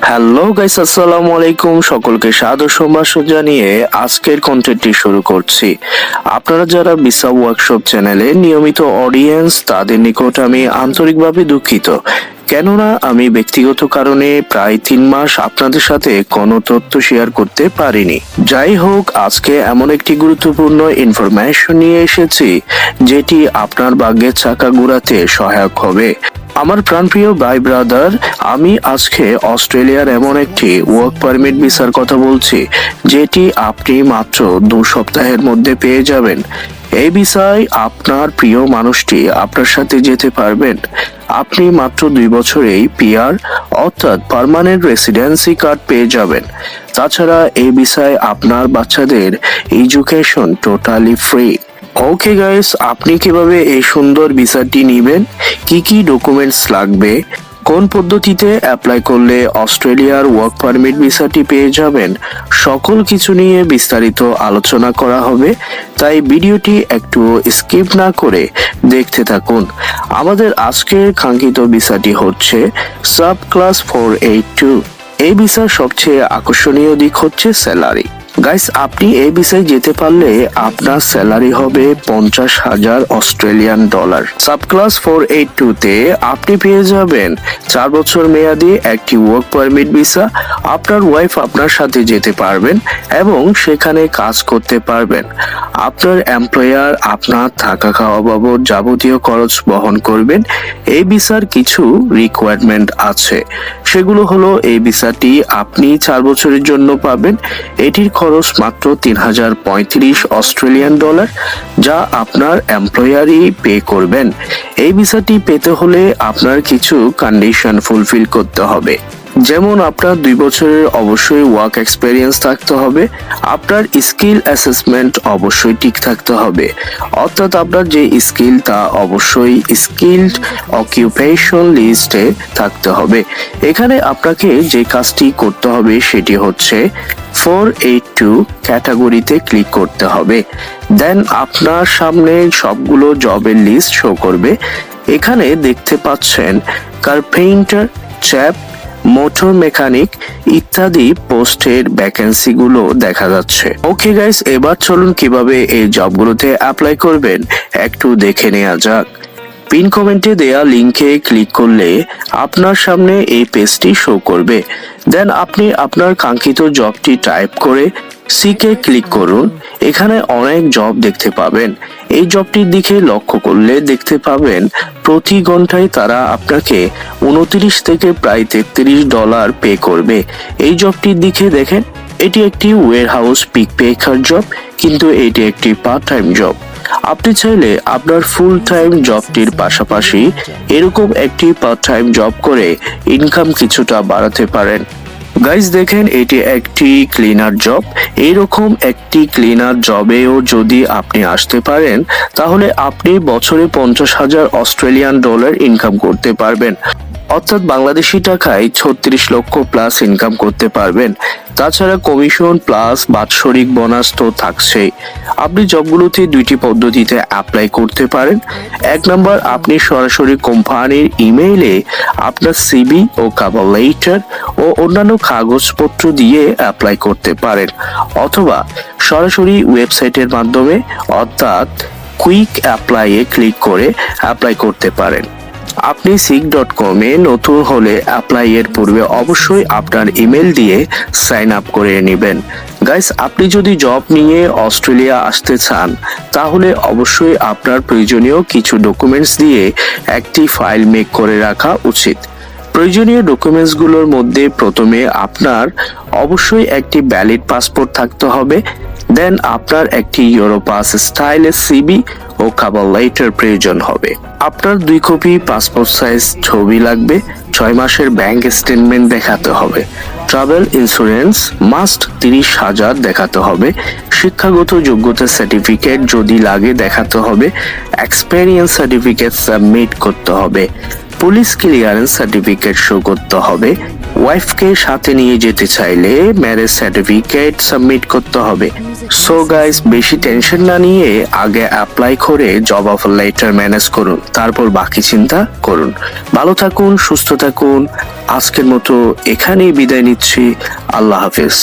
Hello guys, আসসালামু আলাইকুম। সকলকে সাদর সম্ভাষণ জানিয়ে আজকের কন্টেন্টটি শুরু করছি। আপনারা যারা ভিসা ওয়ার্কশপ চ্যানেলে নিয়মিত অডিয়েন্স, তাদের নিকট আমি আন্তরিকভাবে দুঃখিত, কেননা আমি ব্যক্তিগত কারণে প্রায় 3 মাস আপনাদের সাথে কোনো তথ্য শেয়ার করতে পারিনি। যাই হোক, আজকে এমন একটি গুরুত্বপূর্ণ ইনফরমেশন নিয়ে এসেছি যেটি আপনার ভাগ্যের চাকা ঘোরাতে সহায়ক হবে। আমার প্রাণপ্রিয় ভাই ব্রাদার, আমি আজকে অস্ট্রেলিয়ার এমন একটি ওয়ার্ক পারমিট ভিসার কথা বলছি যেটি আপনি মাত্র 2 সপ্তাহের মধ্যে পেয়ে যাবেন। এই ভিসায় আপনার প্রিয় মানুষটি আপনার সাথে যেতে পারবেন। আপনি মাত্র 2 বছরেই পিআর অর্থাৎ পার্মানেন্ট রেসিডেন্সি কার্ড পেয়ে যাবেন। তাছাড়া এই ভিসায় আপনার বাচ্চাদের education totally free. Okay guys, আপনি কিভাবে এই সুন্দর ভিসাটি নেবেন, কি কি ডকুমেন্টস লাগবে, কোন পদ্ধতিতে অ্যাপ্লাই করলে অস্ট্রেলিয়ার ওয়ার্ক পারমিট ভিসাটি পেয়ে যাবেন, সকল কিছু নিয়ে বিস্তারিত আলোচনা করা হবে। তাই ভিডিওটি একটু স্কিপ না করে দেখতে থাকুন। আমাদের আজকের কাঙ্ক্ষিত ভিসাটি হচ্ছে সাব ক্লাস 482। এই ভিসার সবচেয়ে আকর্ষণীয় দিক হচ্ছে স্যালারি। গাইস, আপনি এই ভিসায় যেতে পারলে আপনার স্যালারি হবে 50,000 অস্ট্রেলিয়ান ডলার। সাব ক্লাস 482 তে আপনি পেয়ে যাবেন 4 বছর মেয়াদী একটি ওয়ার্ক পারমিট ভিসা। আপনার ওয়াইফ আপনার সাথে যেতে পারবেন এবং সেখানে কাজ করতে পারবেন। আপনার এমপ্লয়ার আপনার থাকা খাওয়া বাবদ যাবতীয় খরচ বহন করবেন। এই ভিসার কিছু রিকোয়ারমেন্ট আছে, সেগুলো হলো এই ভিসাটি আপনি 4 বছরের জন্য পাবেন। এটির খরচ মাত্র 3035 অস্ট্রেলিয়ান ডলার, যা আপনার এমপ্লয়ারই পে করবেন। এই ভিসাটি পেতে হলে আপনার কিছু কন্ডিশন ফুলফিল করতে হবে, যেমন আপনার 2 বছরের অবশ্যই ওয়ার্ক এক্সপেরিয়েন্স থাকতে হবে। আপনার স্কিল অ্যাসেসমেন্ট অবশ্যই ঠিক থাকতে হবে, অর্থাৎ আপনার যে স্কিল তা অবশ্যই স্কিলড অকুপেশন লিস্টে থাকতে হবে। এখানে আপনাকে যে কাজটি করতে হবে সেটি হচ্ছে 482 ক্যাটাগরিতে ক্লিক করতে হবে। দেন আপনার সামনে সবগুলো জবের লিস্ট শো করবে। এখানে দেখতে পাচ্ছেন কার্পেন্টার, চ্যাপ, মোটর মেকানিক ইত্যাদি পোস্টের ভ্যাকেন্সি গুলো দেখা যাচ্ছে। ওকে গাইস, এবার চলুন কিভাবে এই জবগুলোতে অ্যাপ্লাই করবেন একটু দেখে নেওয়া যাক। পিন কমেন্টে দেয়া লিংকে ক্লিক করলে আপনার সামনে এই পেজটি শো করবে। দেন আপনি আপনার কাঙ্ক্ষিত জবটি টাইপ করে সিকে ক্লিক করুন। এখানে অনেক জব দেখতে পাবেন। এই জবটির দিকে লক্ষ্য করলে দেখতে পাবেন প্রতি ঘন্টায় তারা আপনাকে 29 থেকে প্রায় 33 ডলার পে করবে। এই জবটির দিকে দেখেন, এটি একটি ওয়্যারহাউস পিক পেকার জব, কিন্তু এটি একটি পার্ট টাইম জব। আপনি চাইলে আপনার ফুল টাইম জবটির পাশাপাশি এরকম একটি পার্ট টাইম জব করে ইনকাম কিছুটা বাড়াতে পারেন। গাইস দেখেন, এটি একটি ক্লিনার জব। এইরকম একটি ক্লিনার জবেও যদি আপনি আসতে পারেন তাহলে আপনি বছরে 50,000 অস্ট্রেলিয়ান ডলার ইনকাম করতে পারবেন, অর্থাৎ বাংলাদেশি টাকায় 36 লক্ষ প্লাস ইনকাম করতে পারবেন। তাছাড়া কমিশন প্লাস বাৎসরিক বোনাস তো থাকছেই। আপনি জবগুলোতে 2টি পদ্ধতিতে অ্যাপ্লাই করতে পারেন। 1 নম্বর, আপনি সরাসরি কোম্পানির ইমেইলে আপনার সিভি ও কভার লেটার ও অন্যান্য কাগজপত্র দিয়ে অ্যাপ্লাই করতে পারেন, অথবা সরাসরি ওয়েবসাইটের মাধ্যমে অর্থাৎ কুইক অ্যাপ্লাইয়ে ক্লিক করে অ্যাপ্লাই করতে পারেন। আপনি sick.com-এ নতুন হলে অ্যাপ্লাই এর পূর্বে অবশ্যই আপনার ইমেল দিয়ে সাইন আপ করে নেবেন। গাইস, আপনি যদি জব নিয়ে অস্ট্রেলিয়া আসতে চান তাহলে অবশ্যই আপনার প্রয়োজনীয় কিছু ডকুমেন্টস দিয়ে একটি ফাইল মেক করে রাখা উচিত। প্রয়োজনীয় ডকুমেন্টসগুলোর মধ্যে প্রথমে আপনার অবশ্যই একটি ভ্যালিড পাসপোর্ট থাকতে হবে। দেন আপনার একটি ইউরোপাস স্টাইলের সিবি ও কভার লেটার প্রয়োজন হবে। আপনার 2 কপি পাসপোর্ট সাইজ ছবি লাগবে। 6 মাসের ব্যাংক স্টেটমেন্ট দেখাতে হবে। ট্রাভেল ইন্স্যুরেন্স মাস্ট 30,000 দেখাতে হবে। শিক্ষাগত যোগ্যতা সার্টিফিকেট যদি লাগে দেখাতে হবে। এক্সপেরিয়েন্স সার্টিফিকেট সাবমিট করতে হবে। পুলিশ ক্লিয়ারেন্স সার্টিফিকেট শো করতে হবে। ওয়াইফকে সাথে নিয়ে যেতে চাইলে ম্যারেজ সার্টিফিকেট সাবমিট করতে হবে। সো গাইস, বেশি টেনশন না নিয়ে আগে অ্যাপ্লাই করে জব অফার লেটার ম্যানেজ করুন, তারপর বাকি চিন্তা করুন। ভালো থাকুন, সুস্থ থাকুন। আজকের মতো এখানেই বিদায় নিচ্ছি। আল্লাহ হাফেজ।